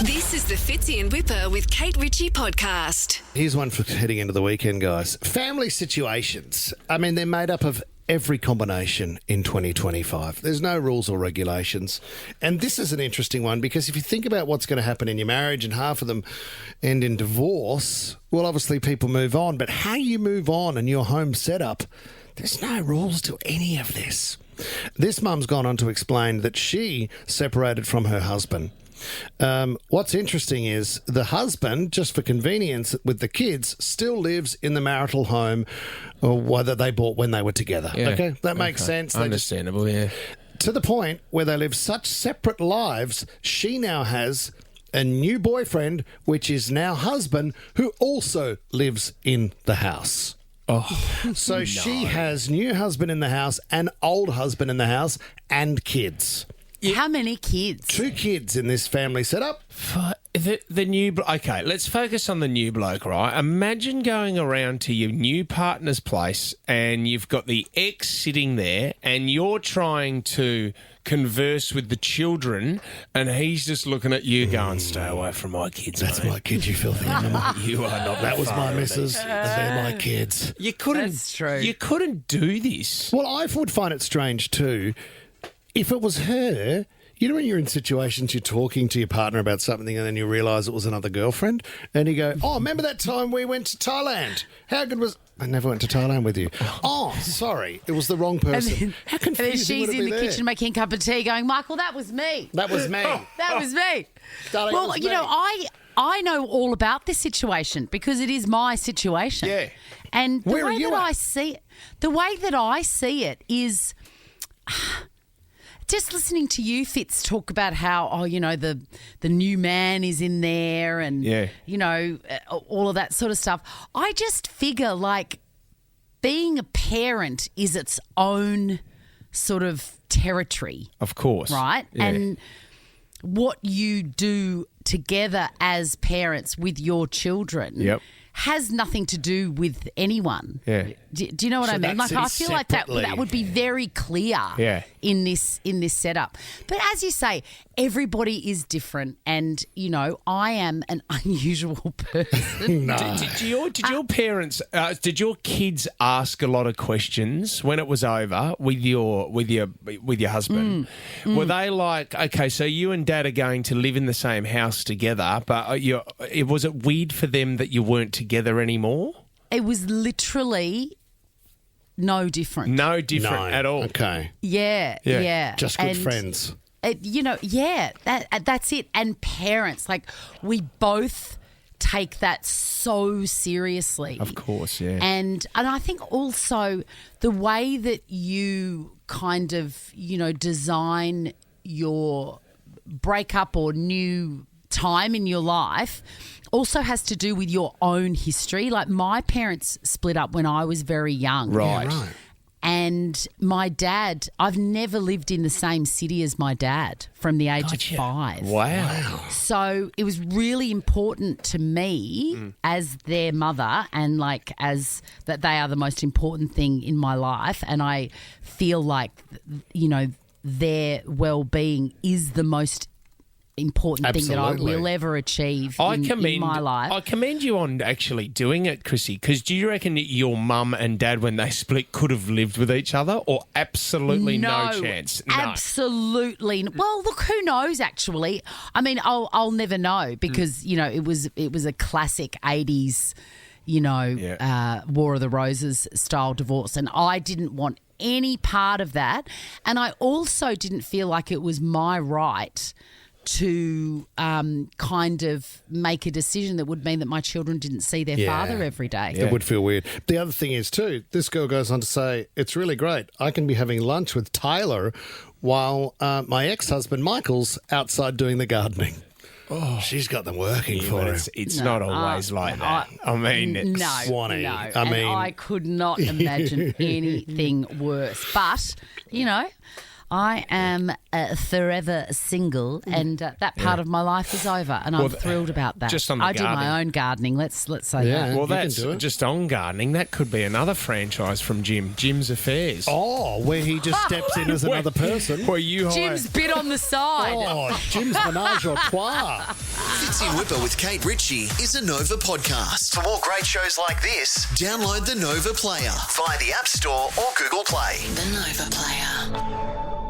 This is the Fitzy and Whipper with Kate Ritchie podcast. Here's one for heading into the weekend, guys. Family situations. I mean, they're made up of every combination in 2025. There's no rules or regulations. And this is an interesting one because if you think about what's going to happen in your marriage and half of them end in divorce, well, obviously people move on. But how you move on and your home setup, there's no rules to any of this. This mum's gone on to explain that she separated from her husband. What's interesting is the husband, just for convenience with the kids, still lives in the marital home that they bought when they were together. Yeah. Okay, that makes sense. Understandable, yeah. To the point where they live such separate lives, she now has a new boyfriend, which is now husband, who also lives in the house. Oh, so she has new husband in the house and old husband in the house and kids. How many kids? 2 kids in this family setup. the new... Okay, let's focus on the new bloke, right? Imagine going around to your new partner's place and you've got the ex sitting there and you're trying to converse with the children and he's just looking at you going, stay away from my kids, That's mate. my kids, you filthy animal. You are not That was far my of missus. these. They're my kids. You couldn't... That's true. You couldn't do this. Well, I would find it strange too. If it was her, you know when you're in situations, you're talking to your partner about something and then you realise it was another girlfriend and you go, oh, remember that time we went to Thailand? How good was... I never went to Thailand with you. Oh, sorry. It was the wrong person. How And then confusing she's would it in be the there? kitchen making a cup of tea going, Michael, that was me. That was me. That was me. Darling, Well, it was you me. know, I know all about this situation because it is my situation. Yeah. And the Where are way you that at? I see it is just listening to you, Fitz, talk about how, the new man is in there and, Yeah. all of that sort of stuff. I just figure like being a parent is its own sort of territory. Of course. Right? Yeah. And what you do together as parents with your children Yep. has nothing to do with anyone. Yeah. Do you know what So I mean? that Like I sits feel like that separately. would be very clear Yeah. in this setup. But as you say, everybody is different and, I am an unusual person. No. Did your parents, did your kids ask a lot of questions when it was over with your husband? Were they like, okay, so you and Dad are going to live in the same house together, but was it weird for them that you weren't together anymore? It was literally no different. No different No. at all. Okay. Yeah. Just good And friends. That's it. And parents, like we both take that so seriously. Of course, yeah. And I think also the way that you kind of, design your breakup or new time in your life also has to do with your own history. Like my parents split up when I was very young. Right. Right. And my dad, I've never lived in the same city as my dad from the age of 5. Wow. So it was really important to me as their mother and like as that they are the most important thing in my life. And I feel like, their well-being is the most important thing that I Absolutely. will ever achieve in my life. I commend you on actually doing it, Chrissy, because do you reckon that your mum and dad, when they split, could have lived with each other or absolutely no chance? No. Absolutely. Well, look, who knows, actually. I mean, I'll never know because, it was a classic 80s, War of the Roses style divorce. And I didn't want any part of that. And I also didn't feel like it was my right to kind of make a decision that would mean that my children didn't see their father every day. It would feel weird. The other thing is, too, this girl goes on to say, it's really great. I can be having lunch with Tyler while my ex-husband Michael's outside doing the gardening. Oh, she's got them working for But her. it's not always like that. I mean, it's... No, Swanee. no. I mean- I could not imagine anything worse. But, I am forever single, and that part of my life is over, and I'm thrilled about that. Just on the I do gardening. my own gardening. Let's say Yeah. that. Well, You can that's do it. just on gardening. That could be another franchise from Jim. Jim's Affairs. Oh, where he just steps in as another person. Where you hire. Jim's bit on the side. Oh, Jim's menage a trois. Fitzy and Whipper with Kate Ritchie is a Nova podcast. For more great shows like this, download the Nova Player via the App Store or Google Play. The Nova Player.